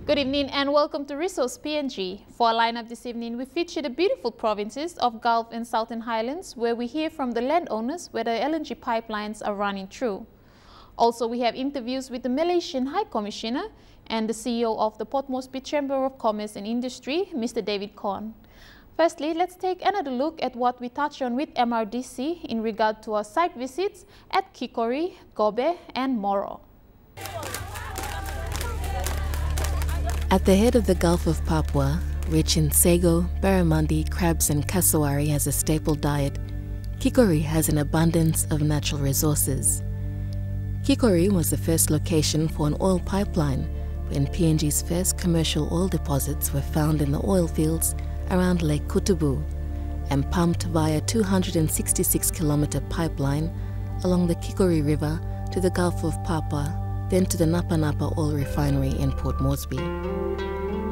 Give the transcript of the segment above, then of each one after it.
Good evening and welcome to Resource PNG. For our lineup this evening, we feature the beautiful provinces of Gulf and Southern Highlands, where we hear from the landowners where the LNG pipelines are running through. Also, we have interviews with the Malaysian High Commissioner and the CEO of the Port Moresby Chamber of Commerce and Industry, Mr. David Korn. Firstly, let's take another look at what we touched on with MRDC in regard to our site visits at Kikori, Gobe and Moro. At the head of the Gulf of Papua, rich in sago, barramundi, crabs and cassowary as a staple diet, Kikori has an abundance of natural resources. Kikori was the first location for an oil pipeline when PNG's first commercial oil deposits were found in the oil fields around Lake Kutubu and pumped via 266-kilometer pipeline along the Kikori River to the Gulf of Papua, then to the Napa Napa oil refinery in Port Moresby.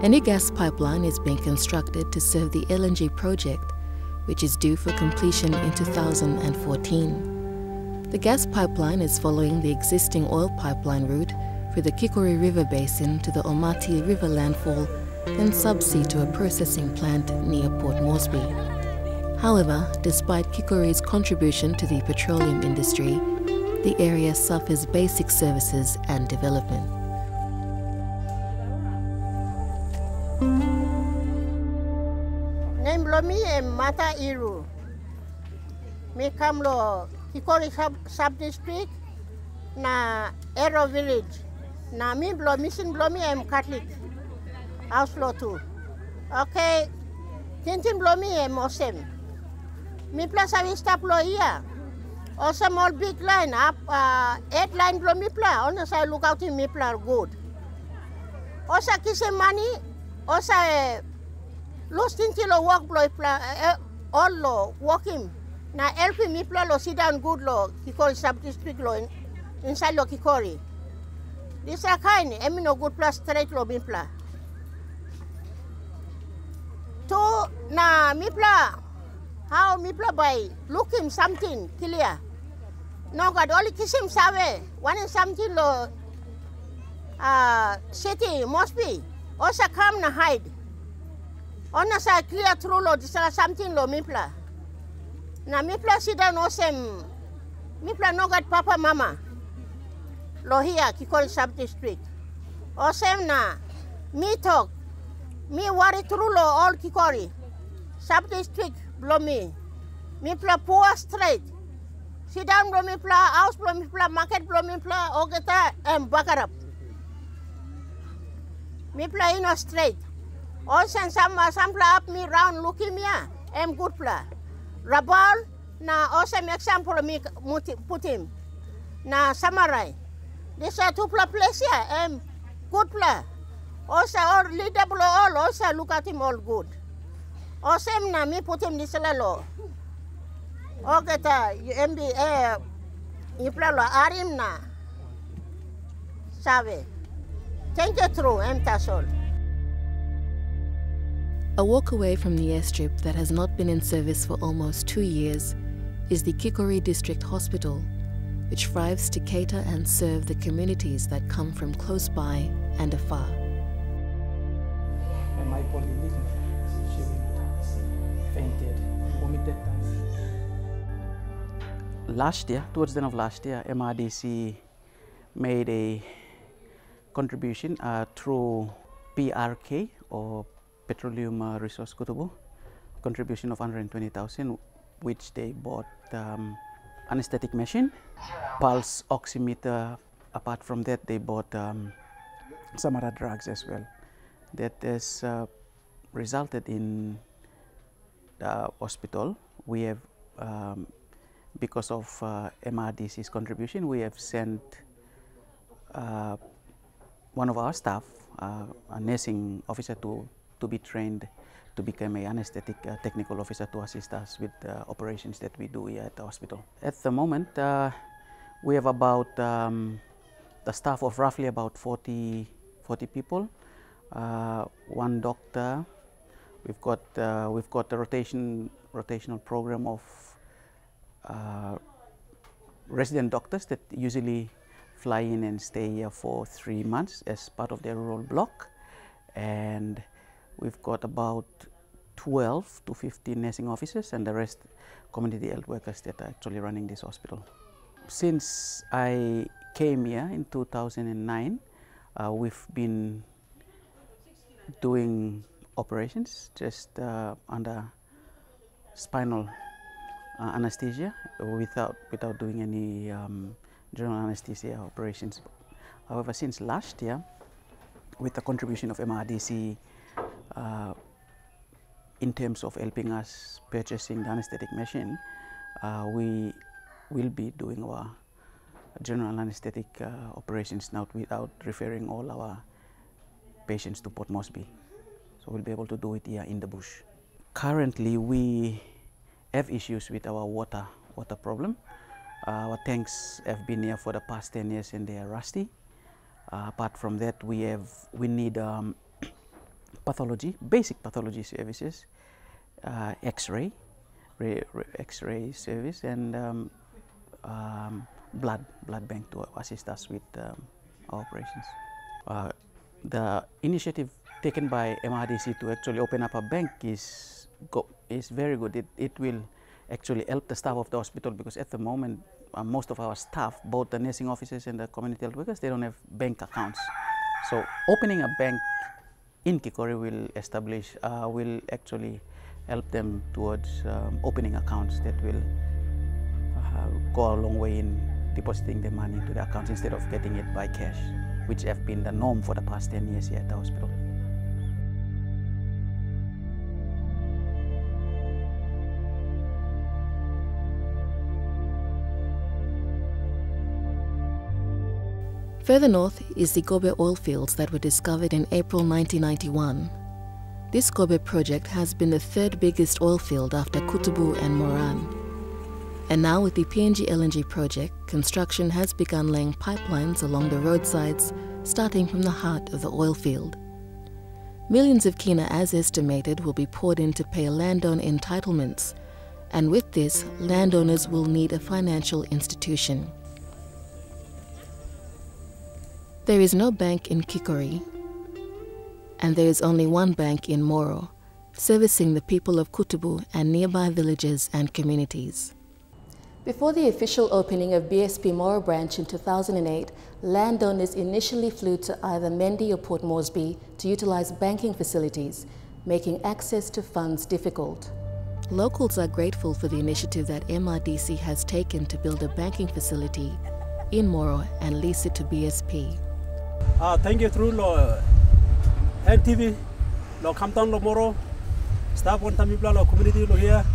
A new gas pipeline is being constructed to serve the LNG project, which is due for completion in 2014. The gas pipeline is following the existing oil pipeline route through the Kikori River Basin to the Omati River landfall, then subsea to a processing plant near Port Moresby. However, despite Kikori's contribution to the petroleum industry, the area suffers basic services and development. Name Lomi and Mata Iru. Me come lo Kikori sub-district na Aero village. Na me mission Blomi am Catholic. House law too. Okay. Tintin Blomi am Osem. Me plus I stop lo here. Also, more big line up, 8 line blow me pla. On the side, look out in me pla good. Also, kiss money. Also, lost until a walk blow pla, all law, walking. Now, helping me pla lo sit down good law, Kikori sub-district law inside lo Kikori. This are kind, I mean, no good plus straight law me pla. Two, na me pla. How me pla by looking something clear. No God, only kiss him save. One is something lo city must be. Also come na hide. On a side clear through lo this something lo mipla. Na mipla sit down osem mipla no God papa mama. Lo here Kikori sub-district. Osem na me talk. Me worry through lo all Kikori. Sub-district blow me. Mipla poor straight. Sit down blow me pla, house blow me pla, market blow me pla, ogeta and back up. Me pla in a straight. Also some pla up me round looking me and good pla. Rabal na also example me put him. Na samurai. This are two pla place here and good pla. Also all leadable all also look at him all good. Also na me put him this law. Okay, MBA, you play Arim na. Save. Thank you through, Tasol. A walk away from the airstrip that has not been in service for almost 2 years is the Kikori District Hospital, which strives to cater and serve the communities that come from close by and afar. My colleague, she fainted, vomited. Last year, towards the end of last year, MRDC made a contribution through PRK or Petroleum Resource Kutubu, contribution of 120,000, which they bought anesthetic machine, pulse oximeter. Apart from that, they bought some other drugs as well. That has resulted in the hospital. We have because of MRDC's contribution, we have sent one of our staff, a nursing officer, to be trained to become an anesthetic technical officer to assist us with the operations that we do here at the hospital. At the moment, we have about the staff of roughly about 40 people, one doctor. We've got a rotational program of resident doctors that usually fly in and stay here for 3 months as part of their rural block, and we've got about 12 to 15 nursing officers and the rest community health workers that are actually running this hospital. Since I came here in 2009, we've been doing operations just under spinal anesthesia without doing any general anesthesia operations. However, since last year, with the contribution of MRDC in terms of helping us purchasing the anesthetic machine, we will be doing our general anesthetic operations now without referring all our patients to Port Moresby. So we'll be able to do it here in the bush. Currently, we have issues with our water problem. Our tanks have been here for the past 10 years and they are rusty. Apart from that, we need basic pathology services, X-ray service, and blood bank to assist us with our operations. The initiative taken by MRDC to actually open up a bank is very good. It will actually help the staff of the hospital, because at the moment most of our staff, both the nursing officers and the community health workers, they don't have bank accounts. So opening a bank in Kikori will actually help them towards opening accounts that will go a long way in depositing the money into the accounts instead of getting it by cash, which have been the norm for the past 10 years here at the hospital. Further north is the Gobe oil fields that were discovered in April 1991. This Gobe project has been the third biggest oil field after Kutubu and Moran. And now with the PNG LNG project, construction has begun laying pipelines along the roadsides, starting from the heart of the oil field. Millions of kina, as estimated, will be poured in to pay landowner entitlements. And with this, landowners will need a financial institution. There is no bank in Kikori, and there is only one bank in Moro, servicing the people of Kutubu and nearby villages and communities. Before the official opening of BSP Moro branch in 2008, landowners initially flew to either Mendi or Port Moresby to utilize banking facilities, making access to funds difficult. Locals are grateful for the initiative that MRDC has taken to build a banking facility in Moro and lease it to BSP. Thank you through NTV, lo Kamtan lo Moro, staff one time lo community lo here,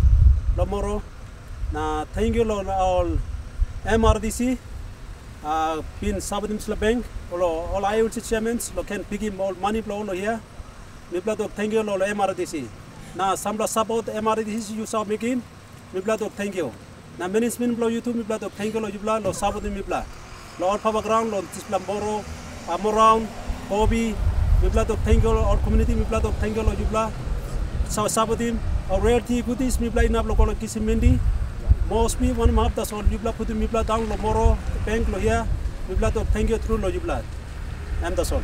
lo Moro. Na thank you lo all MRDC, pin sabadim sla bank, all IOC chairmen lo can pick him all money lo here. Mibla to thank you lo MRDC. Na samla support MRDC you saw making, mibla to thank you. Na management lo YouTube mibla to thank you lo yubla lo sabadim mibla. Lo all power ground lo display Moro. Around Bobby, Mibla to thank you, our community, Mibla to thank you, Jubla, Sabatim, our rarity, Putis, Mibla in Ablocola Kisimendi, Mosby, 1 month, that's all Jubla put Mibla down, Lomoro, Bank, Lohia, Mibla to thank you through Lojubla. And that's all.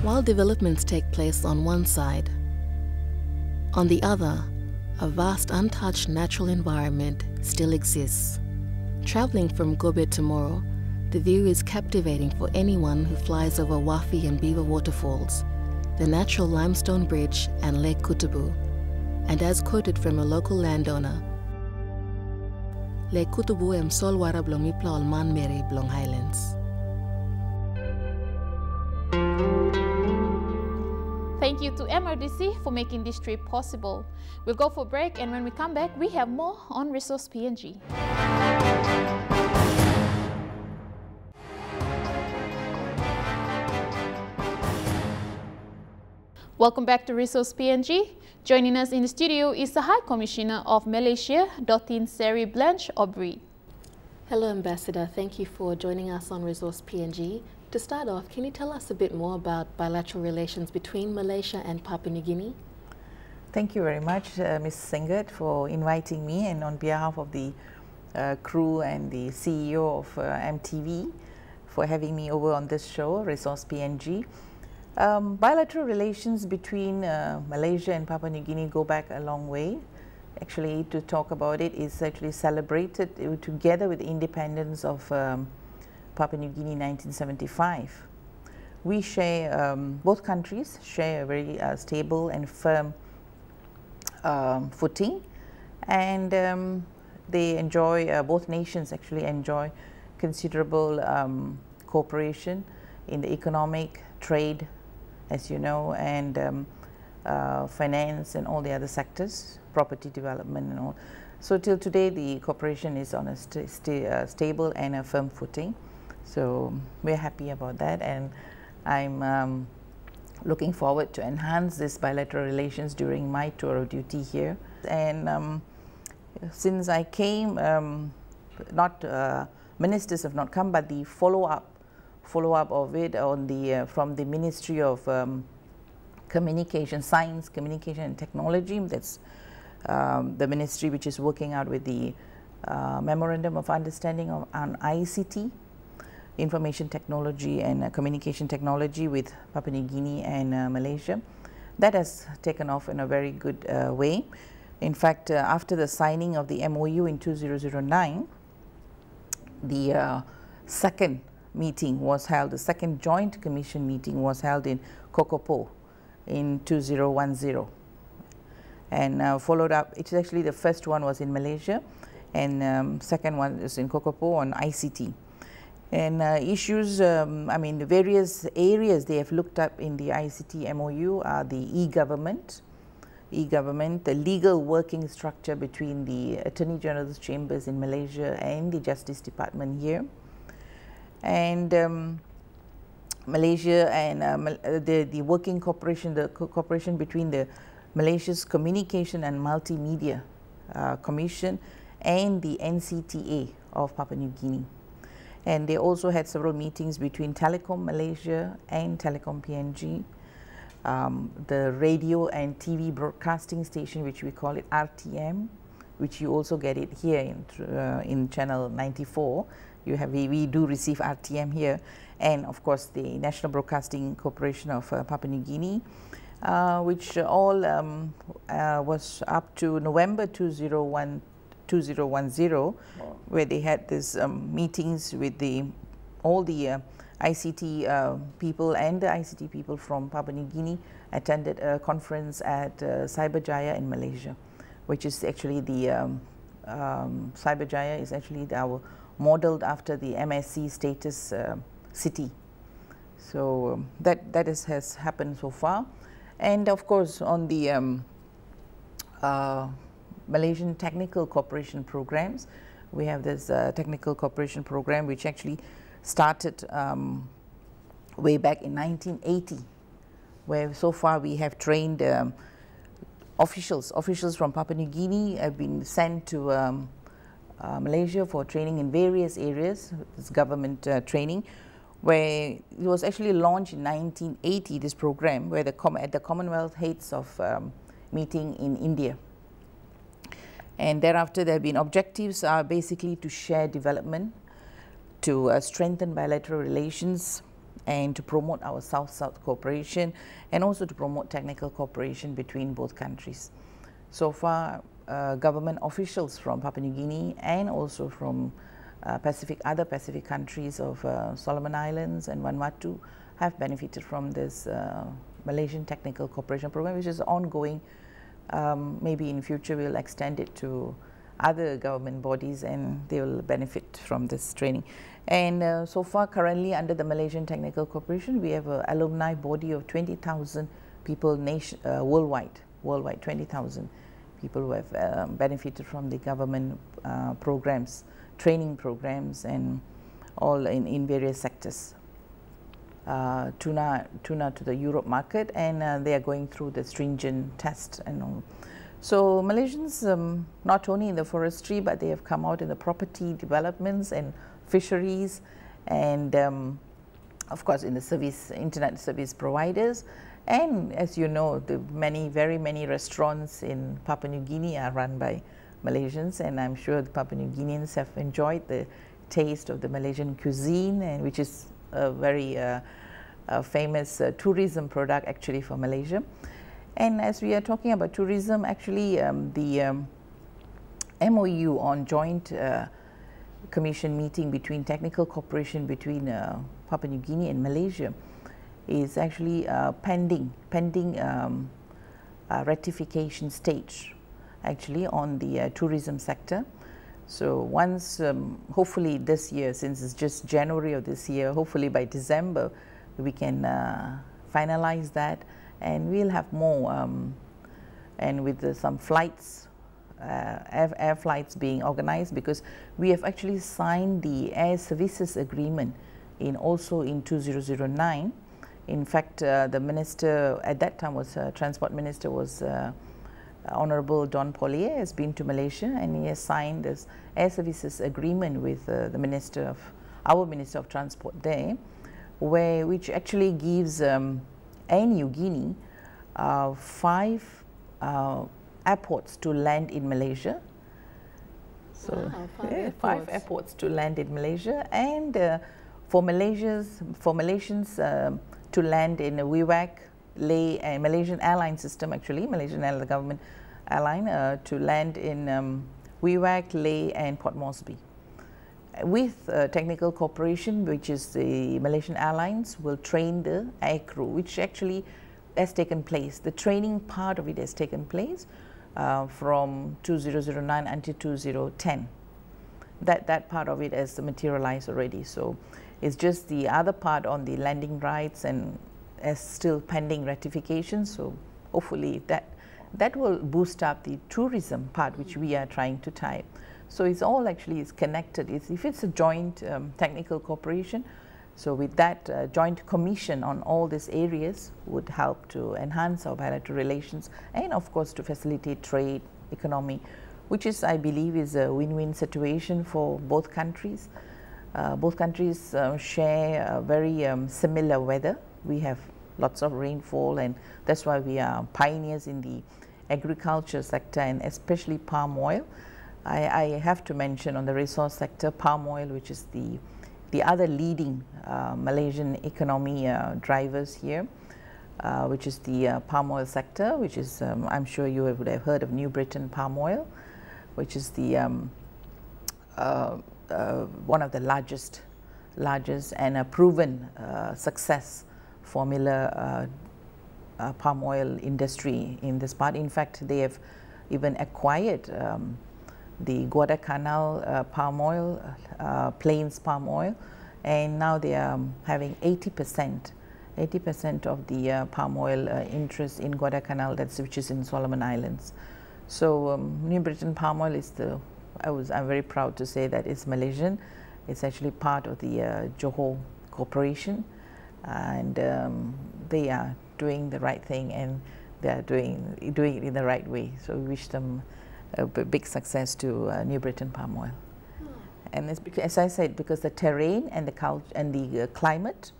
While developments take place on one side, on the other, a vast untouched natural environment still exists. Traveling from Gobe to Moro, the view is captivating for anyone who flies over Wafi and Beaver waterfalls, the natural limestone bridge and Lake Kutubu. And as quoted from a local landowner, Lake Kutubu em solwara blong mipla olman meri blong highlands. Thank you to MRDC for making this trip possible. We'll go for a break, and when we come back, we have more on Resource PNG. Welcome back to Resource PNG. Joining us in the studio is the High Commissioner of Malaysia, Datin Seri Blanche Aubry. Hello, Ambassador. Thank you for joining us on Resource PNG. To start off, can you tell us a bit more about bilateral relations between Malaysia and Papua New Guinea? Thank you very much, Ms. Sengat, for inviting me, and on behalf of the crew and the CEO of MTV for having me over on this show, Resource PNG. Bilateral relations between Malaysia and Papua New Guinea go back a long way. Actually, to talk about it is actually celebrated together with the independence of Papua New Guinea in 1975. We share, both countries share a very stable and firm footing, and they enjoy, both nations actually enjoy considerable cooperation in the economic, trade, as you know, and finance and all the other sectors, property development and all. So till today the cooperation is on a stable and a firm footing. So we're happy about that, and I'm looking forward to enhance this bilateral relations during my tour of duty here. And since I came, ministers have not come, but the follow-up of it on the from the Ministry of Communication, Science, Communication and Technology. That's the ministry which is working out with the Memorandum of Understanding on ICT, Information Technology and Communication Technology with Papua New Guinea and Malaysia. That has taken off in a very good way. In fact, after the signing of the MOU in 2009, the second meeting was held, the second joint commission meeting was held in Kokopo in 2010, and followed up. It's actually the first one was in Malaysia, and second one is in Kokopo on ICT. And issues, I mean, the various areas they have looked up in the ICT MOU are the e-government, the legal working structure between the Attorney General's chambers in Malaysia and the Justice Department here, and Malaysia and the working cooperation, the cooperation between the Malaysia's Communication and Multimedia Commission and the NCTA of Papua New Guinea. And they also had several meetings between Telecom Malaysia and Telecom PNG, the radio and TV broadcasting station, which we call it RTM, which you also get it here in channel 94. You have, we do receive RTM here, and of course the National Broadcasting Corporation of Papua New Guinea, which all was up to November 2010, where they had these meetings with all the ICT people, and the ICT people from Papua New Guinea attended a conference at Cyberjaya in Malaysia, which is actually the Cyberjaya is actually our modeled after the MSC status city. So that has happened so far. And of course on the Malaysian technical cooperation programs, we have this technical cooperation program which actually started way back in 1980, where so far we have trained officials from Papua New Guinea have been sent to Malaysia for training in various areas, this government training, where it was actually launched in 1980, this program, where at the Commonwealth Heads of meeting in India. And thereafter there have been objectives are basically to share development, to strengthen bilateral relations, and to promote our South-South cooperation, and also to promote technical cooperation between both countries. So far, government officials from Papua New Guinea and also from other Pacific countries of Solomon Islands and Vanuatu have benefited from this Malaysian Technical Cooperation Program, which is ongoing. Maybe in future we'll extend it to other government bodies and they will benefit from this training. And so far, currently under the Malaysian Technical Cooperation, we have an alumni body of 20,000 people worldwide, 20,000 people who have benefited from the government programs, training programs, and all in various sectors. Tuna to the Europe market, and they are going through the stringent test and all. So Malaysians, not only in the forestry, but they have come out in the property developments and fisheries, and of course in the internet service providers. And as you know, the very many restaurants in Papua New Guinea are run by Malaysians, and I'm sure the Papua New Guineans have enjoyed the taste of the Malaysian cuisine, and which is very famous tourism product actually for Malaysia. And as we are talking about tourism, actually the MOU on joint commission meeting between technical cooperation between Papua New Guinea and Malaysia is actually pending ratification stage actually on the tourism sector. So once, hopefully this year, since it's just January of this year, hopefully by December we can finalize that, and we'll have more, and with some flights, air flights being organized, because we have actually signed the air services agreement also in 2009. In fact, the minister at that time was transport minister was Honorable Don Pollier, has been to Malaysia, and he has signed this air services agreement with the minister of our Minister of Transport there, which actually gives Air New Guinea 5 airports to land in Malaysia. So wow, 5 airports to land in Malaysia, and for Malaysians to land in a WIWAC, a Malaysian airline system, actually Malaysian the government airline, to land in WIWAC, Leh and Port Moresby. With technical cooperation, which is the Malaysian Airlines will train the air crew, which actually has taken place. The training part of it has taken place from 2009 until 2010. That part of it has materialized already. So it's just the other part on the landing rights and is still pending ratification. So hopefully that will boost up the tourism part, which we are trying to tie. So it's all actually is connected. If it's a joint technical cooperation, so with that joint commission on all these areas would help to enhance our bilateral relations, and of course to facilitate trade, economy, which is, I believe, is a win-win situation for both countries. Both countries share a very similar weather. We have lots of rainfall, and that's why we are pioneers in the agriculture sector, and especially palm oil. I have to mention on the resource sector, palm oil, which is the other leading Malaysian economy drivers here, which is the palm oil sector, which is, I'm sure you would have heard of New Britain palm oil, which is the one of the largest and a proven success formula palm oil industry in this part. In fact, they have even acquired the Guadalcanal palm oil, Plains palm oil, and now they are having 80% of the palm oil interest in Guadalcanal, which is in Solomon Islands. So New Britain palm oil is I'm very proud to say that it's Malaysian. It's actually part of the Johor Corporation, and they are doing the right thing, and they are doing it in the right way. So we wish them a big success to New Britain palm oil. And it's because, as I said, because the terrain and the culture and the climate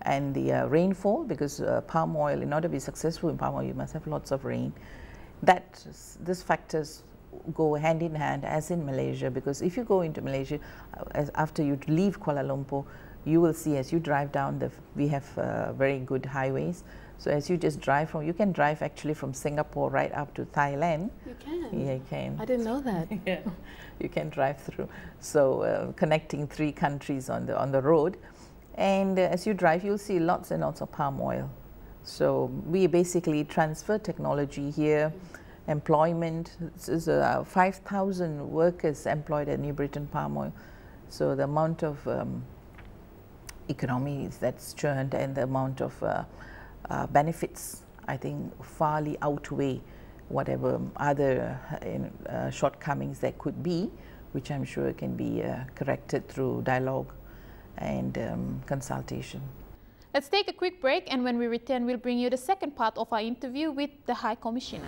and the rainfall, because palm oil, in order to be successful in palm oil, you must have lots of rain. These factors go hand in hand, as in Malaysia, because if you go into Malaysia, after you leave Kuala Lumpur, you will see as you drive down, we have very good highways. So as you just drive you can drive actually from Singapore right up to Thailand. You can? Yeah, you can. I didn't know that. Yeah, you can drive through. So connecting 3 countries on the road. And as you drive, you'll see lots and lots of palm oil. So we basically transfer technology here, employment. This is 5,000 workers employed at New Britain palm oil. So the amount of economies that's churned and the amount of benefits, I think, farly outweigh whatever other shortcomings there could be, which I'm sure can be corrected through dialogue and consultation. Let's take a quick break, and when we return, we'll bring you the second part of our interview with the High Commissioner.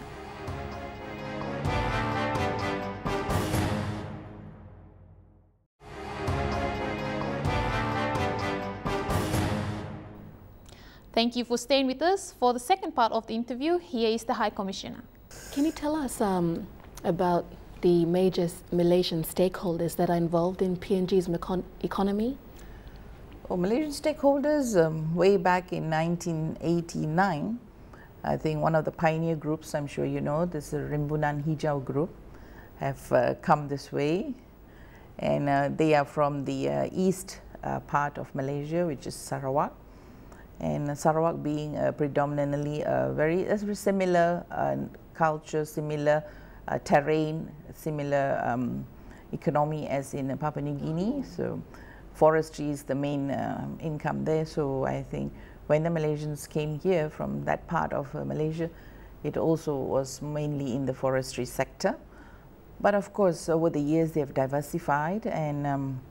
Thank you for staying with us. For the second part of the interview, here is the High Commissioner. Can you tell us about the major Malaysian stakeholders that are involved in PNG's economy? Well, Malaysian stakeholders, way back in 1989, I think one of the pioneer groups, I'm sure you know, this Rimbunan Hijau group, have come this way. And they are from the east part of Malaysia, which is Sarawak. And Sarawak being predominantly very similar culture, similar terrain, similar economy as in Papua New Guinea. So forestry is the main income there. So I think when the Malaysians came here from that part of Malaysia, it also was mainly in the forestry sector. But of course, over the years, they have diversified, and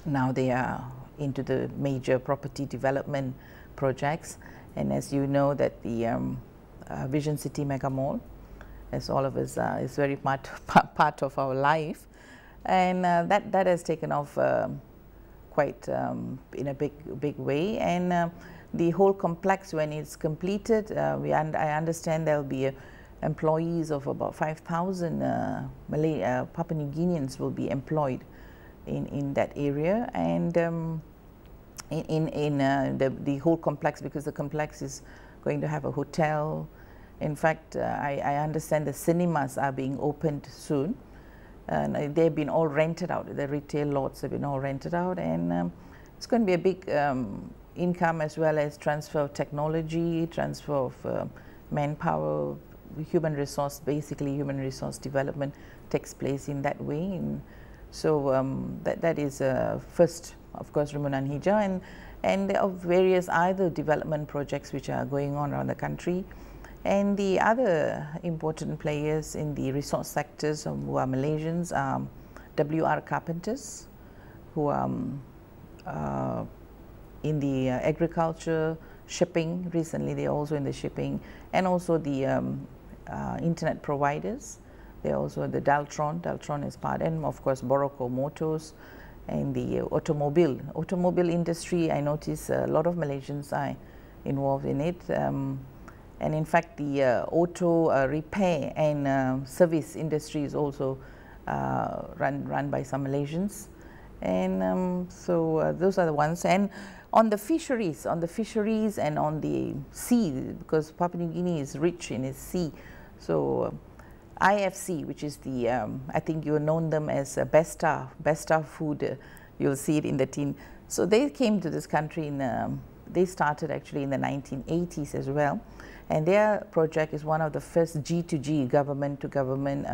now they are into the major property development projects. And as you know, that the Vision City Mega Mall, as all of us is very much part of our life, and that has taken off quite in a big way. And the whole complex, when it's completed, I understand there will be employees of about 5,000 Papua New Guineans will be employed in that area, and in the whole complex, because the complex is going to have a hotel. In fact, I understand the cinemas are being opened soon, and they've been all rented out. The retail lots have been all rented out, and it's going to be a big income, as well as transfer of technology, transfer of manpower, human resource, basically human resource development takes place in that way. And so that is first, of course, Rimbunan Hijau, and of various other development projects which are going on around the country. And the other important players in the resource sectors who are Malaysians are WR Carpenters, who are in the agriculture, shipping. Recently, they're also in the shipping, and also the internet providers. They're also the Daltron is part, and of course Boroko Motors, and the automobile industry. I notice a lot of Malaysians are involved in it, and in fact the auto repair and service industry is also run by some Malaysians. And so those are the ones. And on the fisheries and on the sea, because Papua New Guinea is rich in its sea. So IFC, which is the, I think you know them as Besta Food, you'll see it in the tin. So they came to this country they started actually in the 1980s as well. And their project is one of the first G2G, government to government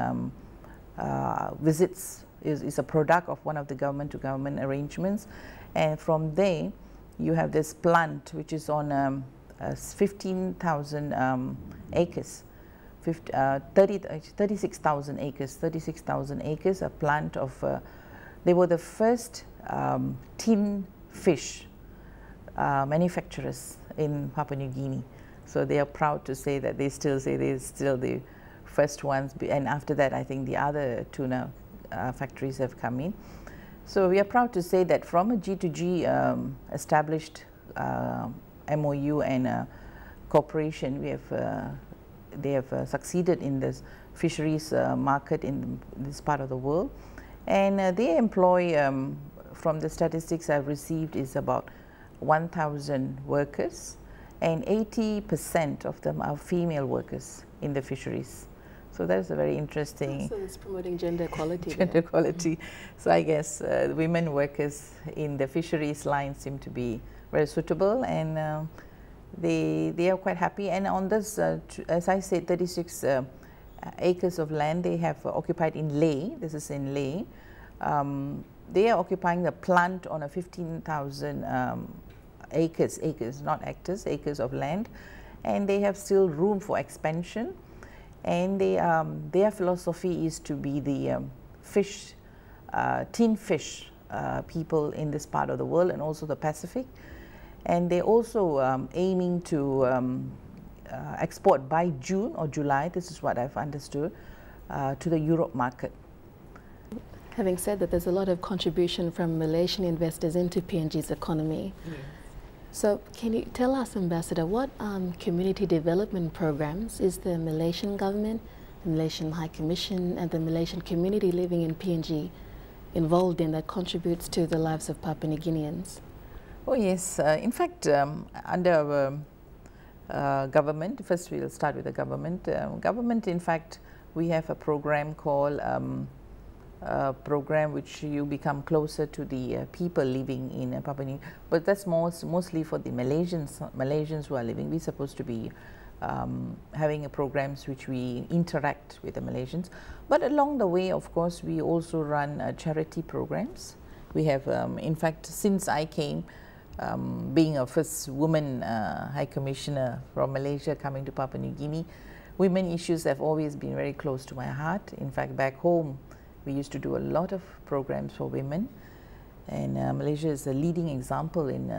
visits, is a product of one of the government to government arrangements. And from there, you have this plant which is on 15,000 acres. 36,000 acres, a plant of, they were the first tin fish manufacturers in Papua New Guinea. So they are proud to say that they still say they're still the first ones, and after that I think the other tuna factories have come in. So we are proud to say that from a G2G established MOU and cooperation, we have they have succeeded in this fisheries market in this part of the world, and they employ, from the statistics I've received, is about 1,000 workers, and 80% of them are female workers in the fisheries. So that's a very interesting. So it's promoting gender equality. Gender equality. So I guess women workers in the fisheries line seem to be very suitable, and they are quite happy. And on this, as I said, 36 acres of land they have occupied in Leh. This is in Leh. They are occupying the plant on a 15,000 acres, not hectares, acres of land, and they have still room for expansion. And their philosophy is to be the fish, tin fish people in this part of the world, and also the Pacific. And they're also aiming to export by June or July, this is what I've understood, to the Europe market. Having said that, there's a lot of contribution from Malaysian investors into PNG's economy. Yes. So can you tell us, Ambassador, what community development programs is the Malaysian government, the Malaysian High Commission, and the Malaysian community living in PNG involved in that contributes to the lives of Papua New Guineans? Oh yes, in fact, under our government, first we'll start with the government. Government, in fact, we have a program called program which you become closer to the people living in Papua New Guinea, but that's mostly for the Malaysians who are living. We're supposed to be having a programs which we interact with the Malaysians, but along the way, of course, we also run charity programs. We have, in fact, since I came, being a first woman High Commissioner from Malaysia coming to Papua New Guinea, women issues have always been very close to my heart. In fact, back home, we used to do a lot of programs for women, and Malaysia is a leading example in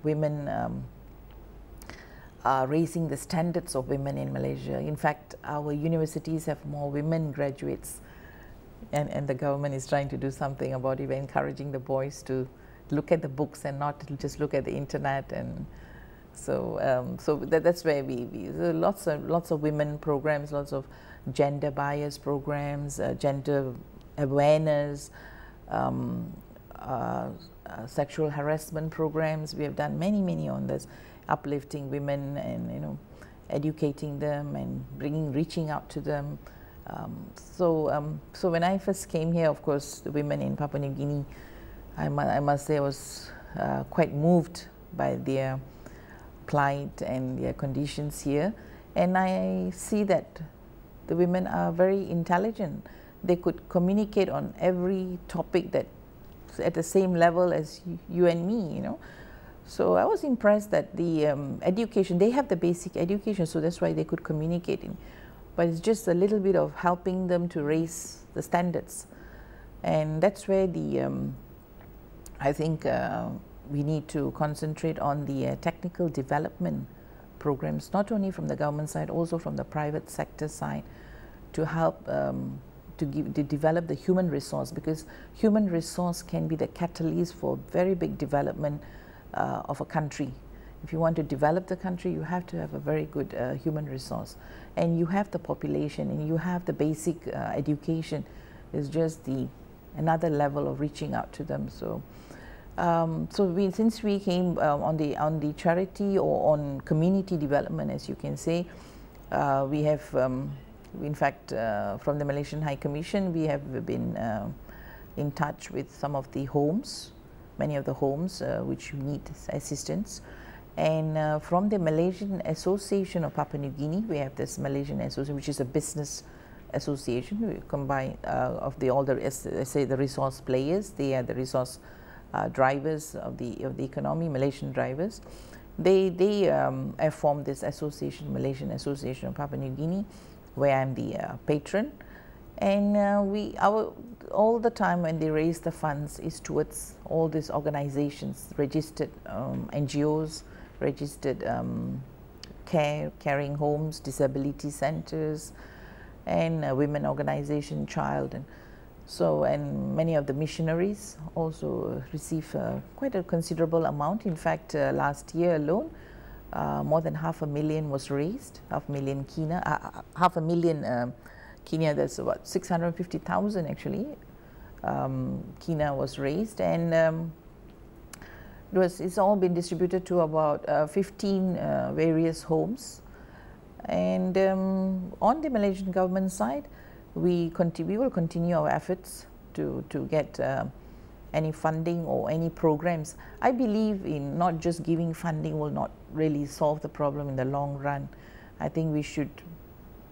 women raising the standards of women in Malaysia. In fact, our universities have more women graduates, and the government is trying to do something about it, encouraging the boys to look at the books and not just look at the internet. And so that's where we lots of women programs, lots of gender bias programs, gender awareness, sexual harassment programs. We have done many on this, uplifting women and educating them and reaching out to them. So when I first came here, of course, the women in Papua New Guinea, I must say I was quite moved by their plight and their conditions here, and I see that the women are very intelligent. They could communicate on every topic that at the same level as you and me, So I was impressed that the education, they have the basic education, so that's why they could communicate. But it's just a little bit of helping them to raise the standards. And that's where I think we need to concentrate on the technical development programs, not only from the government side, also from the private sector side, to help to develop the human resource, because human resource can be the catalyst for very big development of a country. If you want to develop the country, you have to have a very good human resource, and you have the population and you have the basic education. It's just another level of reaching out to them. So since we came on the charity or on community development, as you can say, we have in fact from the Malaysian High Commission, we have been in touch with some of the homes, many of the homes which need assistance. And from the Malaysian Association of Papua New Guinea, we have this Malaysian Association, which is a business association. We combine of all the resource players. They are the resource drivers of the economy, Malaysian drivers. They have formed this association, Malaysian Association of Papua New Guinea, where I'm the patron. And all the time when they raise the funds is towards all these organizations, registered NGOs, registered caring homes, disability centers, and women organization, child, and many of the missionaries also receive quite a considerable amount. In fact, last year alone, more than 500,000 was raised, 500,000 kina, 500,000 kina, that's about 650,000 actually, kina was raised, and it's all been distributed to about 15 various homes. And on the Malaysian government side, we will continue our efforts to get any funding or any programs. I believe in not just giving funding will not really solve the problem in the long run. I think we should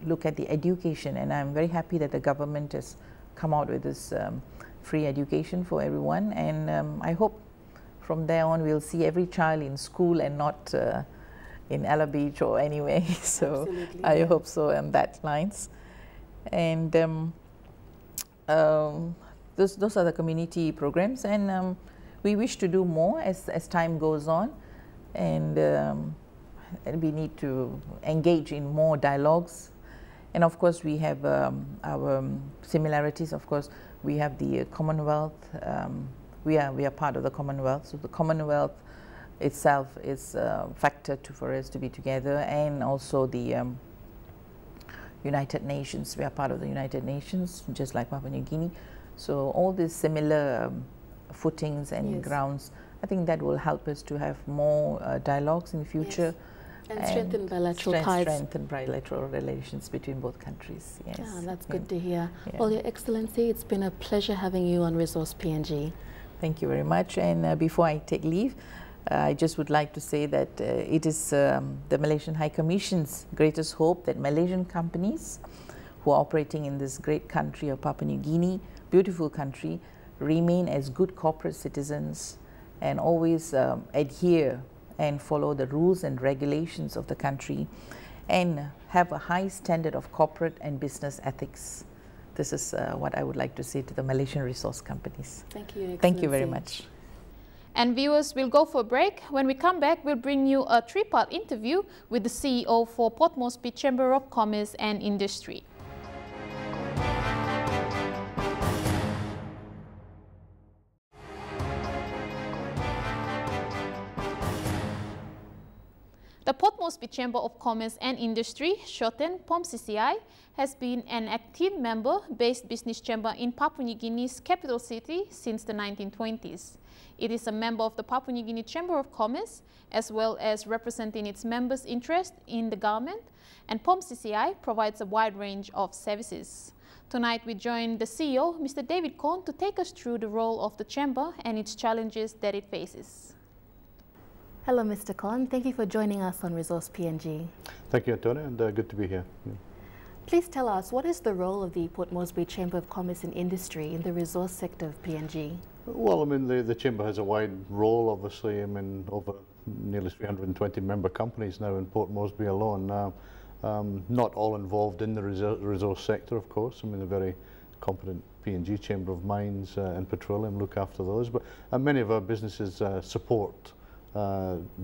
look at the education, and I'm very happy that the government has come out with this free education for everyone, and I hope from there on we'll see every child in school and not in Ella Beach or anyway. So absolutely, I hope so on that lines. And those are the community programs, and we wish to do more as time goes on, and we need to engage in more dialogues. And of course we have our similarities. Of course we have the Commonwealth. We are part of the Commonwealth, so the Commonwealth itself is a factor for us to be together, and also the United Nations. We are part of the United Nations, just like Papua New Guinea. So all these similar footings and yes, grounds I think that will help us to have more dialogues in the future. Yes. And strengthen bilateral ties. Strengthen bilateral relations between both countries, yes. Yeah, that's good to hear. Yeah. Well, Your Excellency, it's been a pleasure having you on Resource PNG. Thank you very much. And before I take leave, I just would like to say that it is the Malaysian High Commission's greatest hope that Malaysian companies who are operating in this great country of Papua New Guinea, beautiful country, remain as good corporate citizens and always adhere and follow the rules and regulations of the country and have a high standard of corporate and business ethics. This is what I would like to say to the Malaysian resource companies. Thank you, Your Excellency. Thank you very much. And viewers, we'll go for a break. When we come back, we'll bring you a three-part interview with the CEO for Port Moresby Chamber of Commerce and Industry. The Port Moresby Chamber of Commerce and Industry, shortened POMCCI, has been an active member-based business chamber in Papua New Guinea's capital city since the 1920s. It is a member of the Papua New Guinea Chamber of Commerce, as well as representing its members' interest in the government, and POMCCI provides a wide range of services. Tonight we join the CEO, Mr. David Korn, to take us through the role of the chamber and its challenges that it faces. Hello, Mr. Korn. Thank you for joining us on Resource PNG. Thank you, Antonio, and good to be here. Please tell us, what is the role of the Port Moresby Chamber of Commerce and Industry in the resource sector of PNG? Well, I mean, the Chamber has a wide role, obviously. I mean, over nearly 320 member companies now in Port Moresby alone. Not all involved in the resource sector, of course. I mean, a very competent PNG Chamber of Mines and Petroleum look after those, but many of our businesses support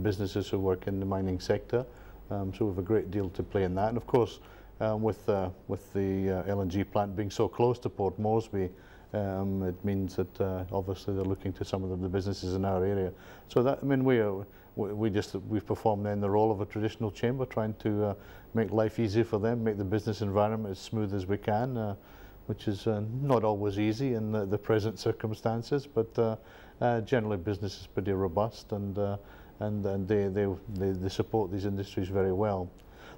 businesses who work in the mining sector, so we have a great deal to play in that. And of course, with the LNG plant being so close to Port Moresby, it means that obviously they're looking to some of the businesses in our area. So that, I mean, we've performed then the role of a traditional chamber, trying to make life easy for them, make the business environment as smooth as we can, which is not always easy in the present circumstances, but generally business is pretty robust, and they support these industries very well.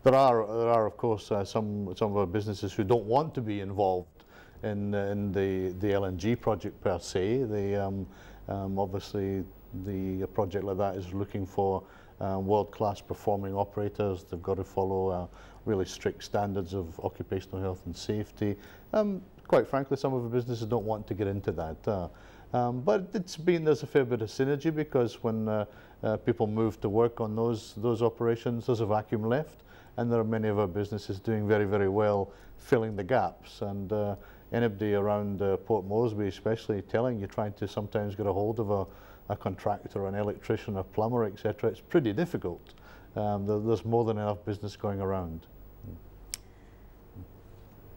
There are of course some of our businesses who don't want to be involved in the LNG project per se. Obviously the project like that is looking for world-class performing operators. They've got to follow really strict standards of occupational health and safety. Quite frankly, some of the businesses don't want to get into that. But there's a fair bit of synergy, because when people move to work on those operations, there's a vacuum left, and there are many of our businesses doing very, very well filling the gaps. And anybody around Port Moresby, especially, trying to sometimes get a hold of a contractor, an electrician, a plumber, etc. It's pretty difficult. There's more than enough business going around.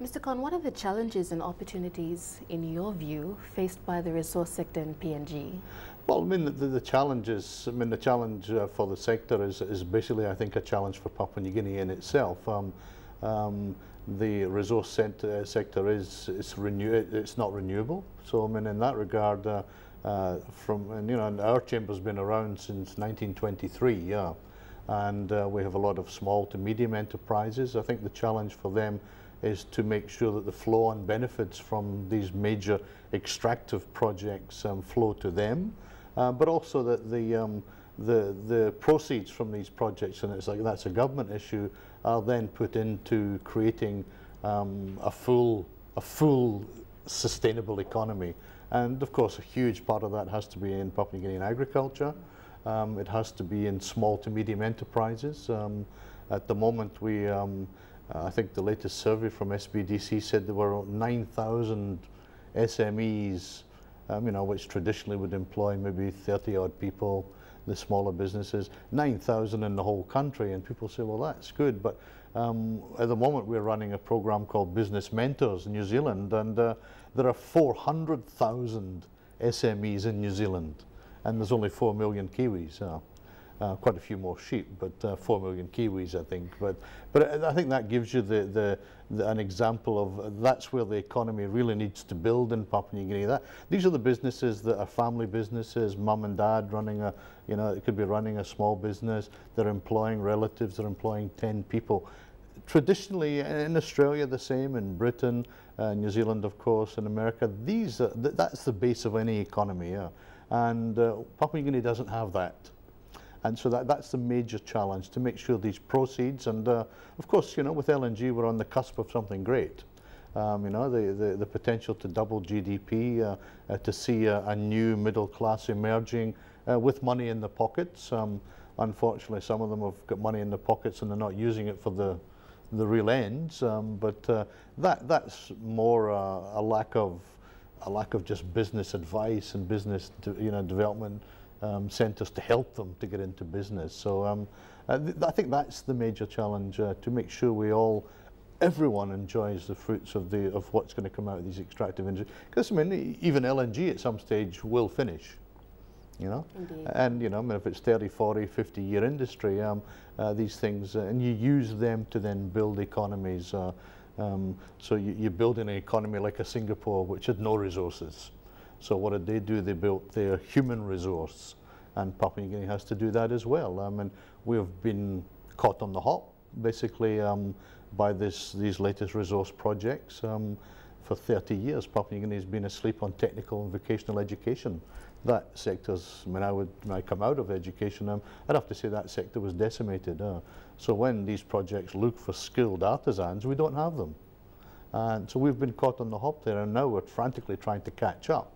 Mr. Korn, what are the challenges and opportunities, in your view, faced by the resource sector in PNG? Well, I mean, the challenges, I mean, the challenge for the sector is basically, I think, a challenge for Papua New Guinea in itself. The resource sector it's not renewable. So, I mean, in that regard, and our chamber's been around since 1923, yeah. And we have a lot of small to medium enterprises. I think the challenge for them is to make sure that the flow-on benefits from these major extractive projects flow to them, but also that the proceeds from these projects, and it's like that's a government issue, are then put into creating a full sustainable economy. And of course, a huge part of that has to be in Papua New Guinean agriculture. It has to be in small to medium enterprises. At the moment, I think the latest survey from SBDC said there were 9,000 SMEs, which traditionally would employ maybe 30-odd people, the smaller businesses, 9,000 in the whole country. And people say, well, that's good. But at the moment, we're running a program called Business Mentors in New Zealand, and there are 400,000 SMEs in New Zealand, and there's only 4 million Kiwis. quite a few more sheep, but 4 million Kiwis, I think. But I think that gives you an example of that's where the economy really needs to build in Papua New Guinea. These are the businesses that are family businesses, mum and dad running a, it could be running a small business. They're employing relatives. They're employing 10 people. Traditionally, in Australia, the same, in Britain, New Zealand, of course, in America, that's the base of any economy, yeah. And Papua New Guinea doesn't have that. And so that's the major challenge, to make sure these proceeds, and of course, with LNG, we're on the cusp of something great. The potential to double GDP, to see a new middle class emerging with money in the pockets. Unfortunately, some of them have got money in the pockets and they're not using it for the real ends. But that's more a lack of just business advice and business development centres to help them to get into business. So I think that's the major challenge, to make sure everyone enjoys the fruits of what's going to come out of these extractive industries. Because even LNG at some stage will finish, Indeed. And if it's 30, 40, 50-year industry, these things, and you use them to then build economies. So you build an economy like a Singapore, which had no resources. So what did they do? They built their human resource, and Papua New Guinea has to do that as well. And we have been caught on the hop, basically, by these latest resource projects. For 30 years, Papua New Guinea has been asleep on technical and vocational education. That sector's, when I come out of education, I'd have to say that sector was decimated. So when these projects look for skilled artisans, we don't have them. And so we've been caught on the hop there, and now we're frantically trying to catch up.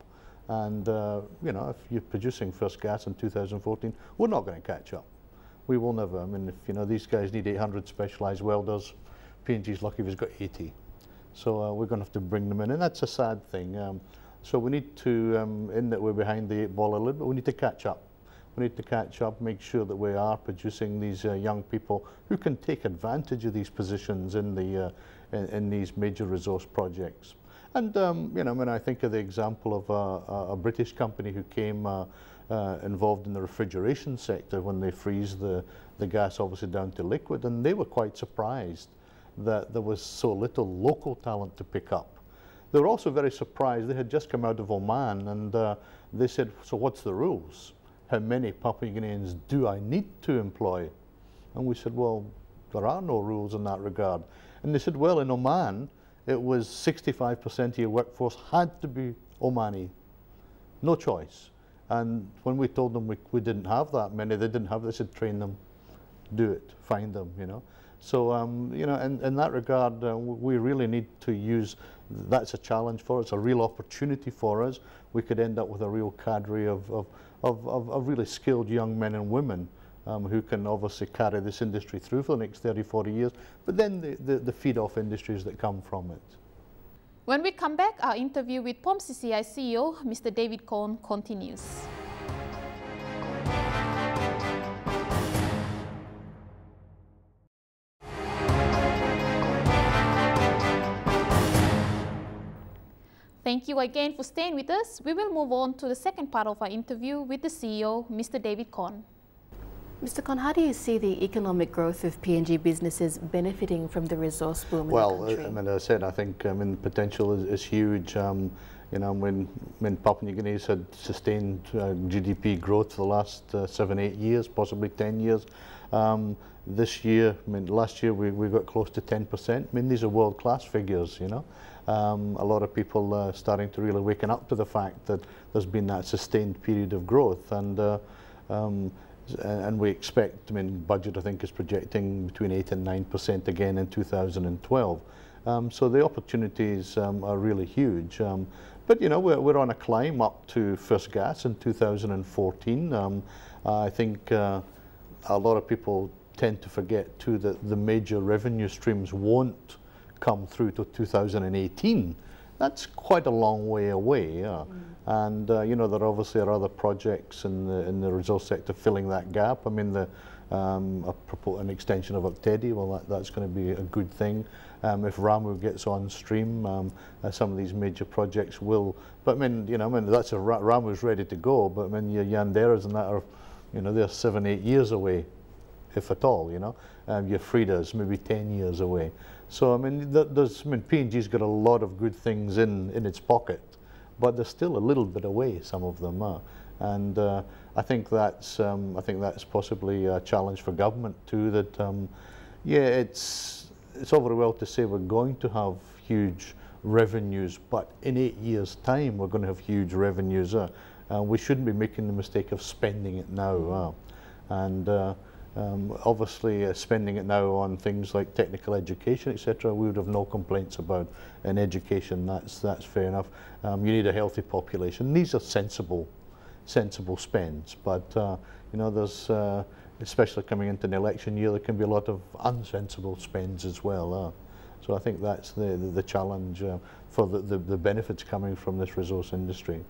And if you're producing first gas in 2014, we're not going to catch up. We will never. I mean, if these guys need 800 specialised welders, PNG's lucky if he's got 80. So we're going to have to bring them in, and that's a sad thing. So we need to, in that we're behind the 8 ball a little bit, we need to catch up. We need to catch up, make sure that we are producing these young people who can take advantage of these positions in these major resource projects. And when I think of the example of a British company who came involved in the refrigeration sector when they freeze the gas obviously down to liquid, and they were quite surprised that there was so little local talent to pick up. They were also very surprised. They had just come out of Oman, and they said, so what's the rules? How many Papua New Guineans do I need to employ? And we said, well, there are no rules in that regard. And they said, well, in Oman, it was 65% of your workforce had to be Omani. No choice. And when we told them we didn't have that many, they didn't have, they said, train them, do it, find them, So, in that regard, we really need to use, that's a challenge for us, a real opportunity for us. We could end up with a real cadre of really skilled young men and women who can obviously carry this industry through for the next 30, 40 years, but then the feed-off industries that come from it. When we come back, our interview with POMCCI CEO, Mr. David Cohn, continues. Thank you again for staying with us. We will move on to the second part of our interview with the CEO, Mr. David Cohn. Mr. Cohn, how do you see the economic growth of PNG businesses benefiting from the resource boom in the country? Well, as I said, I think the potential is huge. When Papua New Guinea had sustained GDP growth for the last 7, 8 years, possibly 10 years, this year, last year we got close to 10%. These are world-class figures, A lot of people starting to really waken up to the fact that there's been that sustained period of growth, and we expect, budget I think is projecting between 8 and 9% again in 2012. So the opportunities are really huge. But we're on a climb up to first gas in 2014. I think a lot of people tend to forget too that the major revenue streams won't come through to 2018. That's quite a long way away, yeah. And there obviously are other projects in the resource sector filling that gap. An extension of Octedi, well, that's going to be a good thing. If Ramu gets on stream, some of these major projects will. But that's Ramu's ready to go. But your Yanderas and that are You know, they're 7, 8 years away, if at all, you know. Your Frida's maybe 10 years away. So, I mean, P&G's got a lot of good things in its pocket, but they're still a little bit away, some of them are. And I think that's possibly a challenge for government too, that, yeah, it's all very well to say we're going to have huge revenues, but in 8 years' time we're going to have huge revenues. We shouldn't be making the mistake of spending it now. Obviously, spending it now on things like technical education, etc., we would have no complaints about. In education, that's fair enough. You need a healthy population. These are sensible spends, but you know, there's especially coming into an election year, there can be a lot of unsensible spends as well. So I think that's the challenge for the benefits coming from this resource industry.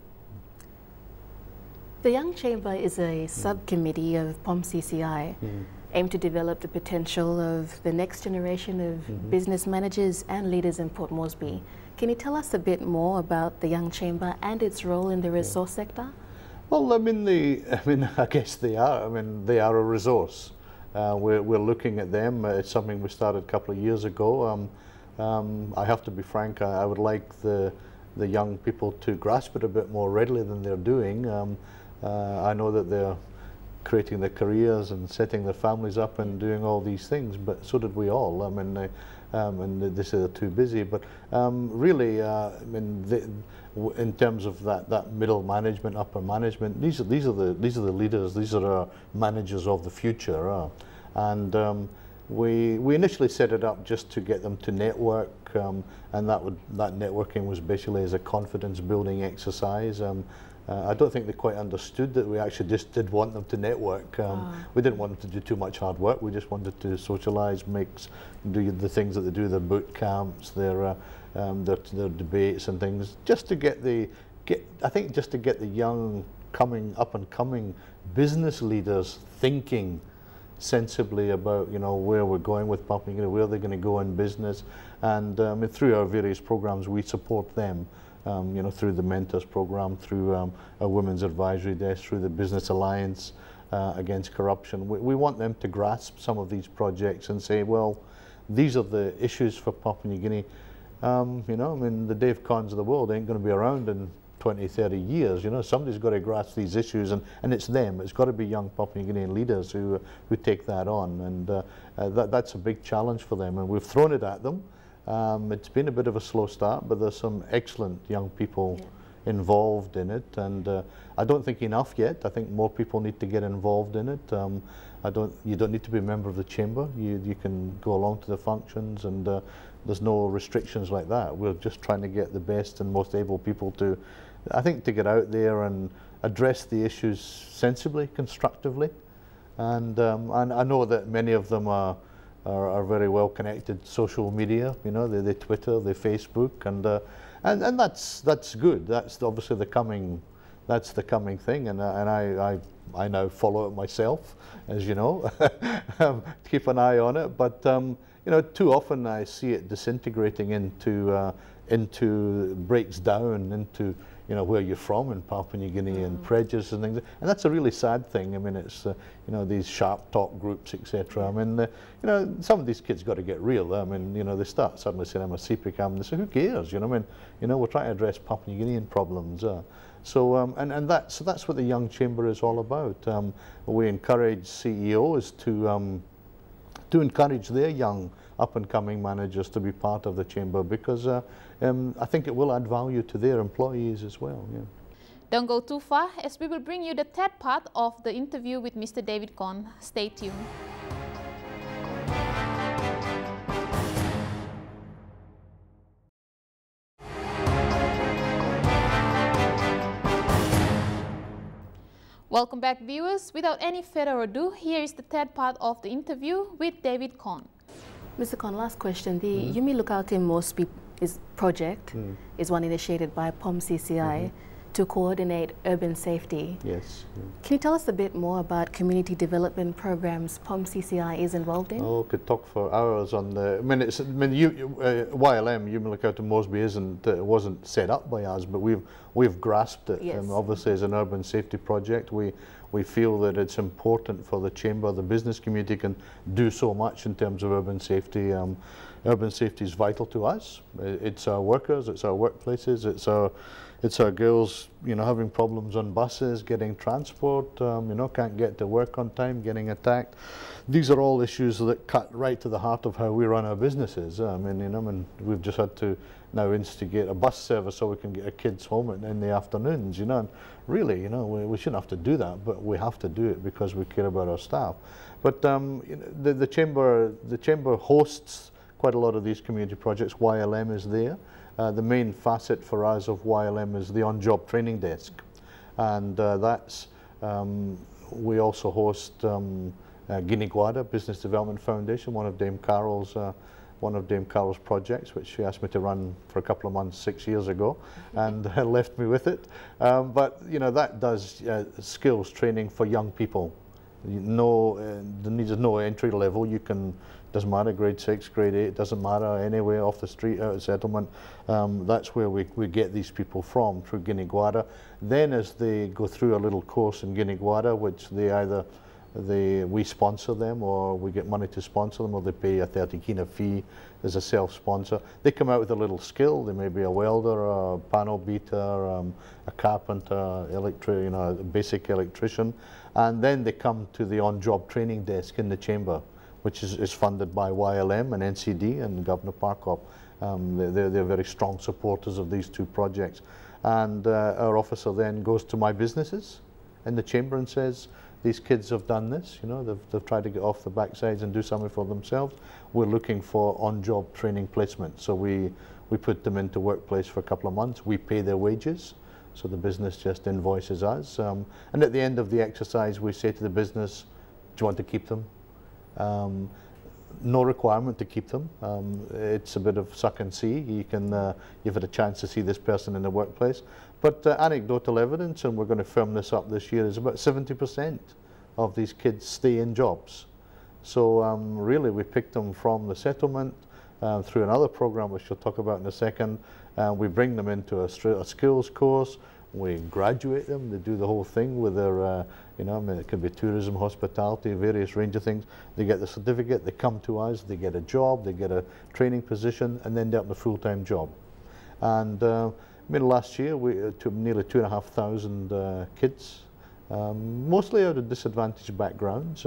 The Young Chamber is a subcommittee of POMCCI aimed to develop the potential of the next generation of business managers and leaders in Port Moresby. Can you tell us a bit more about the Young Chamber and its role in the resource sector? Well, I guess they are. I mean, they are a resource. We're looking at them. It's something we started a couple of years ago. I have to be frank. I would like the young people to grasp it a bit more readily than they're doing. I know that they're creating their careers and setting their families up and doing all these things, but so did we all. I mean, and they say they're too busy, but really, I mean, in terms of that middle management, upper management, these are the leaders. These are our managers of the future, and we initially set it up just to get them to network, and that networking was basically as a confidence building exercise. I don't think they quite understood that we actually just did want them to network. We didn't want them to do too much hard work. We just wanted to socialise, do the things that they do, their boot camps, their debates and things, just to get the young up and coming business leaders thinking sensibly about, you know, where we're going with Papua New Guinea, where they're going to go in business, and through our various programs we support them. You know, through the Mentors program, through a Women's Advisory Desk, through the Business Alliance Against Corruption. We want them to grasp some of these projects and say, well, these are the issues for Papua New Guinea. You know, I mean, the Dave Cons of the world ain't going to be around in 20, 30 years. You know, somebody's got to grasp these issues, and it's them. It's got to be young Papua New Guinean leaders who take that on, and that's a big challenge for them, and we've thrown it at them. It's been a bit of a slow start, but there's some excellent young people involved in it, and I don't think enough yet. I think more people need to get involved in it. You don't need to be a member of the chamber. You can go along to the functions, and there's no restrictions like that. We're just trying to get the best and most able people to, I think, to get out there and address the issues sensibly, constructively, and I know that many of them are very well connected social media. You know, they Twitter, they Facebook, and that's good. That's obviously the coming thing, and I now follow it myself, as you know, keep an eye on it. But you know, too often I see it disintegrating into breaks down into, you know, where you're from in Papua New Guinea and prejudice and things, and that's a really sad thing. I mean, it's you know, these sharp talk groups, etc. I mean, you know, some of these kids got to get real. I mean, you know, they start suddenly saying I'm a CPCAM, and they say, who cares? You know, I mean, you know, we're trying to address Papua New Guinean problems. So that's what the Young Chamber is all about. We encourage CEOs to encourage their young up-and-coming managers to be part of the chamber, because I think it will add value to their employees as well. Yeah. Don't go too far, as we will bring you the third part of the interview with Mr. David Con. Stay tuned. Welcome back, viewers. Without any further ado, here is the third part of the interview with David Con. Mr. Con, last question. The Yumi Lookout in Moresby project is one initiated by POMCCI to coordinate urban safety. Yes. Can you tell us a bit more about community development programs POMCCI is involved in? Oh, could talk for hours on the. YLM, Yumi Lookout in Moresby, wasn't set up by us, but we've we've grasped it. Yes. Obviously, as an urban safety project, we feel that it's important for the Chamber. The business community can do so much in terms of urban safety. Urban safety is vital to us. It's our workers, it's our workplaces, it's our girls, you know, having problems on buses, getting transport, you know, can't get to work on time, getting attacked. These are all issues that cut right to the heart of how we run our businesses. I mean, you know, and we've just had to now instigate a bus service so we can get our kids home in the afternoons, you know. And really, you know, we shouldn't have to do that, but we have to do it because we care about our staff. But you know, the chamber hosts quite a lot of these community projects. YLM is there. The main facet for us of YLM is the on-job training desk, and that's we also host Guinea Guada Business Development Foundation, one of Dame Carol's projects, which she asked me to run for a couple of months 6 years ago, and left me with it. But you know, that does skills training for young people. There needs no entry level. You can, doesn't matter, grade 6, grade 8, doesn't matter, anywhere off the street, out of settlement. That's where we get these people from, through Guinea Guada. Then as they go through a little course in Guinea Guada, which we sponsor them, or we get money to sponsor them, or they pay a 30 kina fee as a self-sponsor. They come out with a little skill. They may be a welder, a panel beater, a carpenter, you know, a basic electrician, and then they come to the on-job training desk in the chamber, which is funded by YLM and NCD and Governor Parkop. They're very strong supporters of these two projects. And our officer then goes to my businesses in the chamber and says, these kids have done this, you know, they've tried to get off the backsides and do something for themselves. We're looking for on-job training placement. So we put them into workplace for a couple of months. We pay their wages, so the business just invoices us. And at the end of the exercise, we say to the business, do you want to keep them? No requirement to keep them. It's a bit of suck and see. You've had a chance to see this person in the workplace. But anecdotal evidence, and we're going to firm this up this year, is about 70% of these kids stay in jobs. So really, we picked them from the settlement through another program, which we'll talk about in a second. We bring them into a skills course. We graduate them. They do the whole thing with their, you know, I mean, it could be tourism, hospitality, various range of things. They get the certificate, they come to us, they get a job, they get a training position, and then they're up in a full-time job. And I mean, last year we took nearly 2,500 kids, mostly out of disadvantaged backgrounds,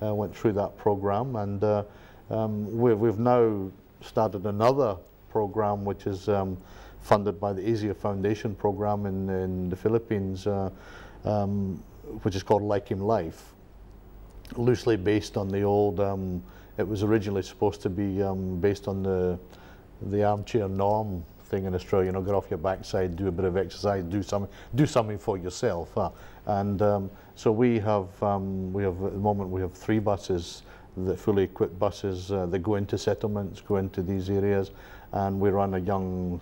went through that program, and we've now started another program which is funded by the Asia Foundation program in the Philippines, which is called Like Him Life, loosely based on the old, it was originally supposed to be based on the armchair norm thing in Australia, you know, get off your backside, do a bit of exercise, do something for yourself. And so we have at the moment we have 3 buses, the fully equipped buses that go into settlements, go into these areas, and we run a young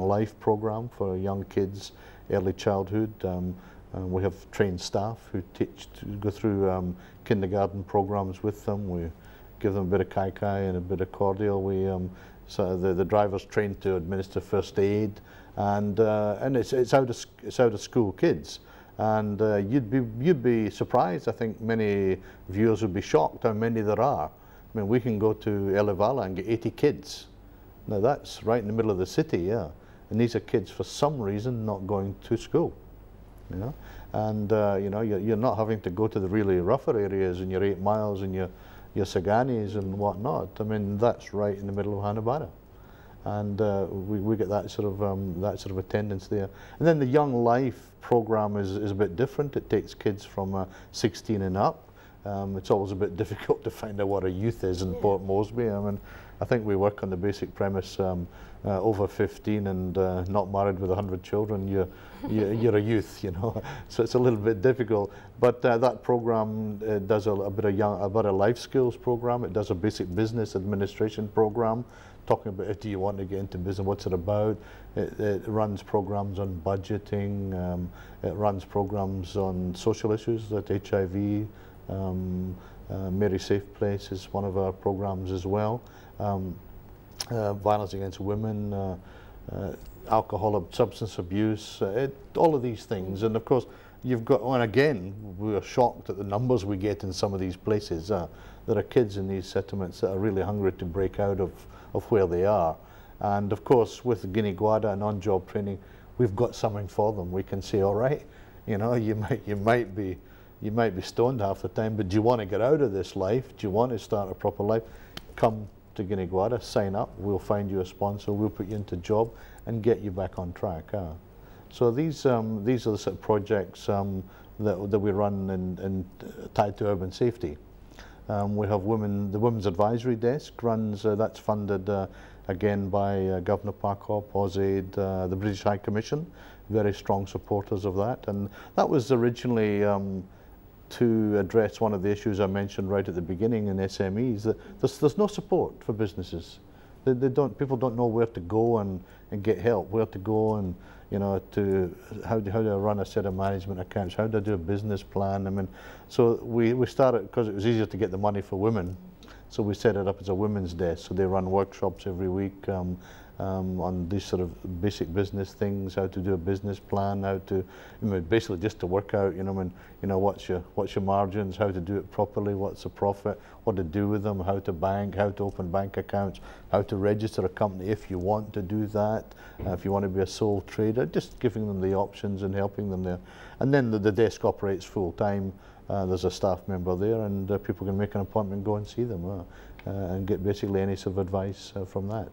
life program for young kids, early childhood. We have trained staff who go through kindergarten programs with them. We give them a bit of kai-kai and a bit of cordial. So the driver's trained to administer first aid, and it's out of school kids. And you'd be surprised. I think many viewers would be shocked how many there are. I mean, we can go to Elevala and get 80 kids. Now that's right in the middle of the city, yeah. And these are kids for some reason not going to school, you know. And you know, you're not having to go to the really rougher areas and your 8 miles and your Saganis and whatnot. I mean, that's right in the middle of Hanabara. And we get that sort of attendance there. And then the Young Life program is a bit different. It takes kids from 16 and up. It's always a bit difficult to find out what a youth is in Port Moresby. I mean, I think we work on the basic premise, over 15 and not married with 100 children, you're a youth, you know. So it's a little bit difficult. But that program does a bit of life skills program. It does a basic business administration program, talking about if do you want to get into business, what's it about. It runs programs on budgeting. It runs programs on social issues like HIV. Mary Safe Place is one of our programs as well. Violence against women. alcohol, substance abuse, all of these things. And of course, you've got, and again, we are shocked at the numbers we get in some of these places. There are kids in these settlements that are really hungry to break out of where they are. And of course, with Guinea Guada and on-job training, we've got something for them. We can say, all right, you know, you might be stoned half the time, but do you want to get out of this life? Do you want to start a proper life? Come to Guinea Guada, sign up, we'll find you a sponsor, we'll put you into a job and get you back on track. So these are the sort of projects that we run and tied to urban safety. We have the Women's Advisory Desk runs, that's funded again by Governor Parkop, AusAid, the British High Commission, very strong supporters of that. And that was originally to address one of the issues I mentioned right at the beginning in SMEs, that there's no support for businesses. People don't know where to go and get help, where to go and, you know, how do I run a set of management accounts, how do I do a business plan. I mean, so we started, because it was easier to get the money for women, so we set it up as a women's desk. So they run workshops every week on these sort of basic business things, how to do a business plan, how to, basically just to work out, what's your margins, how to do it properly, what's the profit, what to do with them, how to bank, how to open bank accounts, how to register a company if you want to do that, if you want to be a sole trader, just giving them the options and helping them there. And then the desk operates full time. There's a staff member there, and people can make an appointment, go and see them, and get basically any sort of advice from that.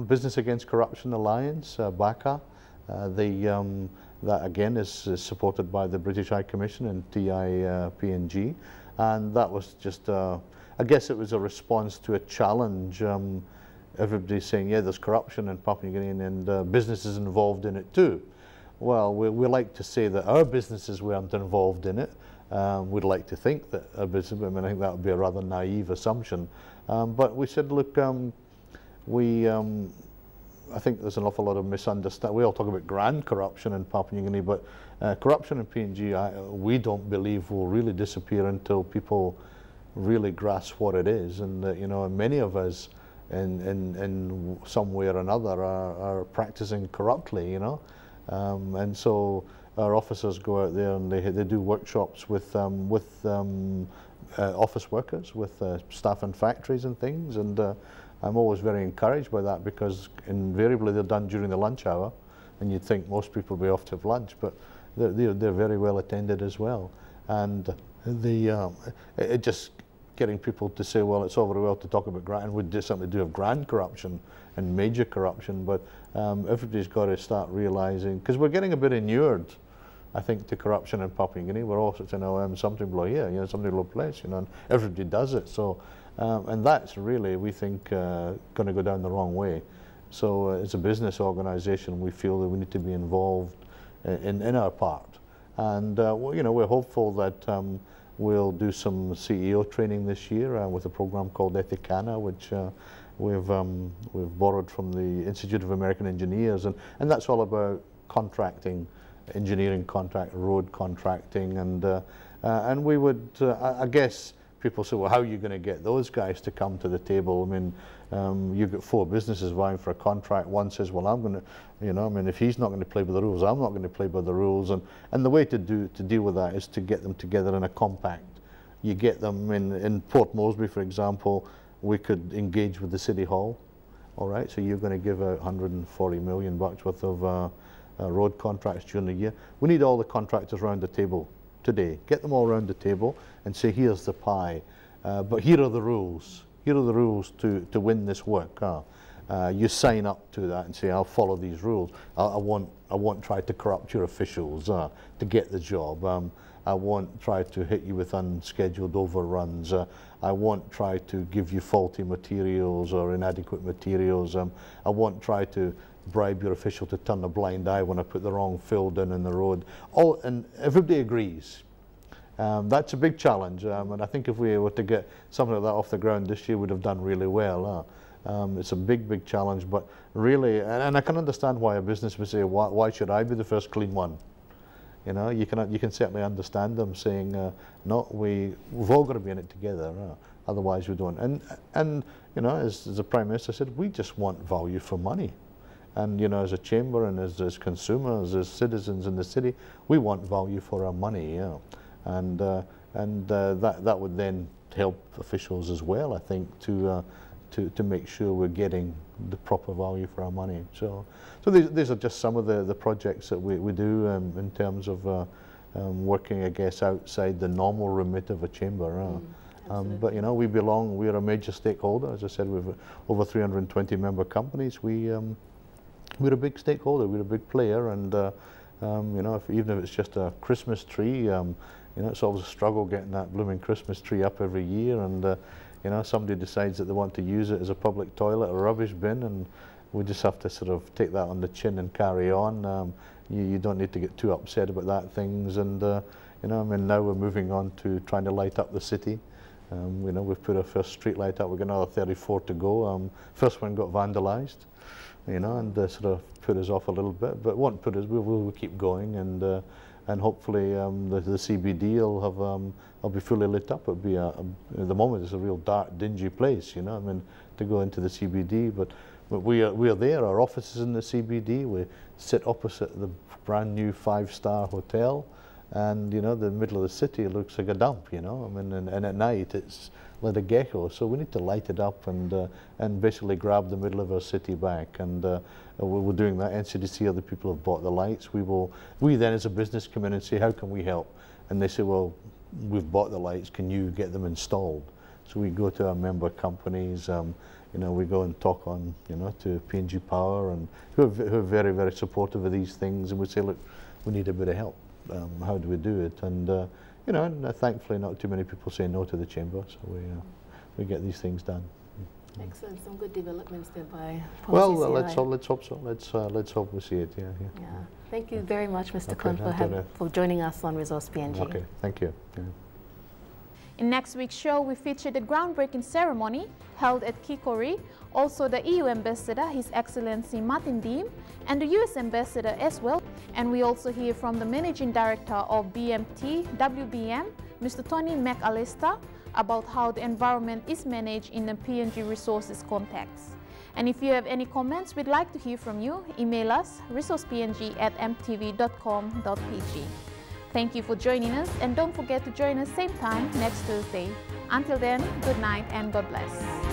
Business Against Corruption Alliance, BACA, that again is supported by the British High Commission and TIPNG, and that was just, I guess it was a response to a challenge. Everybody's saying, yeah, there's corruption in Papua New Guinea and businesses involved in it too. Well, we like to say that our businesses weren't involved in it. We'd like to think that our business, I think that would be a rather naive assumption. But we said, look, I think there's an awful lot of misunderstanding. We all talk about grand corruption in Papua New Guinea, but corruption in PNG, we don't believe will really disappear until people really grasp what it is. And many of us, in some way or another, are practicing corruptly. And so our officers go out there and they do workshops with office workers, with staff in factories and things, and I'm always very encouraged by that, because invariably they're done during the lunch hour, and you'd think most people would be off to have lunch, but they're very well attended as well. And it just getting people to say, well, it's all very well to talk about grand, and we do something to do with grand corruption and major corruption, but everybody's got to start realizing, because we're getting a bit inured, I think, to corruption in Papua New Guinea. We're also saying, some people are here, some people are place, and everybody does it. So, and that's really, we think, going to go down the wrong way. So as a business organization, we feel that we need to be involved in our part. And we're hopeful that we'll do some CEO training this year with a program called Ethicana, which we've borrowed from the Institute of American Engineers, and that's all about contracting, engineering contract, road contracting, and we would, I guess, people say, well, how are you going to get those guys to come to the table? I mean, you've got 4 businesses vying for a contract. One says, well, I'm going to, if he's not going to play by the rules, I'm not going to play by the rules. And the way to deal with that is to get them together in a compact. You get them in Port Moresby, for example, we could engage with the City Hall. All right, so you're going to give out $140 million worth of road contracts during the year. We need all the contractors around the table today. Get them all around the table and say, here's the pie, but here are the rules. Here are the rules to win this work. You sign up to that and say, I'll follow these rules. I won't try to corrupt your officials to get the job. I won't try to hit you with unscheduled overruns. I won't try to give you faulty materials or inadequate materials. I won't try to bribe your official to turn a blind eye when I put the wrong fill down in the road. And everybody agrees. That's a big challenge, and I think if we were to get something like that off the ground this year, we'd have done really well. It's a big challenge, but really, and I can understand why a business would say, why should I be the first clean one? You can certainly understand them saying, no, we've all got to be in it together, otherwise we don't. And as the Prime Minister said, we just want value for money. And you know, as a chamber and as consumers, as citizens in the city, we want value for our money, yeah. And that would then help officials as well, I think, to make sure we're getting the proper value for our money. So these are just some of the projects that we do in terms of working, I guess, outside the normal remit of a chamber. But you know, we're a major stakeholder. As I said, we've over 320 member companies. We're a big stakeholder, we're a big player, and you know, even if it's just a Christmas tree, you know, it's always a struggle getting that blooming Christmas tree up every year, and you know, somebody decides that they want to use it as a public toilet or rubbish bin, and we just have to sort of take that on the chin and carry on. You don't need to get too upset about that things, and you know, I mean, now we're moving on to trying to light up the city. You know, we've put our first street light up, we've got another 34 to go. First one got vandalised, you know, and sort of put us off a little bit, but won't put us, we'll keep going, and hopefully the CBD will be fully lit up. It'll be at the moment it's a real dark, dingy place, you know, I mean, to go into the CBD, but we are there, our office is in the CBD, we sit opposite the brand new 5-star hotel, and you know, the middle of the city looks like a dump, you know, I mean, and at night it's like a gecko, so we need to light it up and basically grab the middle of our city back, and we're doing that. NCDC, other people have bought the lights. We then as a business come in and say, how can we help? And they say, well, we've bought the lights, can you get them installed? So we go to our member companies, you know, we go and talk on, you know, to P&G Power, and who are very, very supportive of these things, and we say, look, we need a bit of help. How do we do it? And you know, and thankfully not too many people say no to the chamber, so we get these things done. Excellent, some good developments there by Well, let's hope so. Let's hope we see it. Yeah. Thank you very much, Mr. Kwan, for joining us on Resource PNG. Okay, thank you. Yeah. In next week's show, we feature the groundbreaking ceremony held at Kikori, also the EU Ambassador, His Excellency Martin Deem, and the US Ambassador as well. And we also hear from the Managing Director of BMT WBM, Mr. Tony McAllister, about how the environment is managed in the PNG resources context. And if you have any comments, we'd like to hear from you. Email us resourcepng@mtv.com.pg. Thank you for joining us, and don't forget to join us same time next Tuesday. Until then, good night and God bless.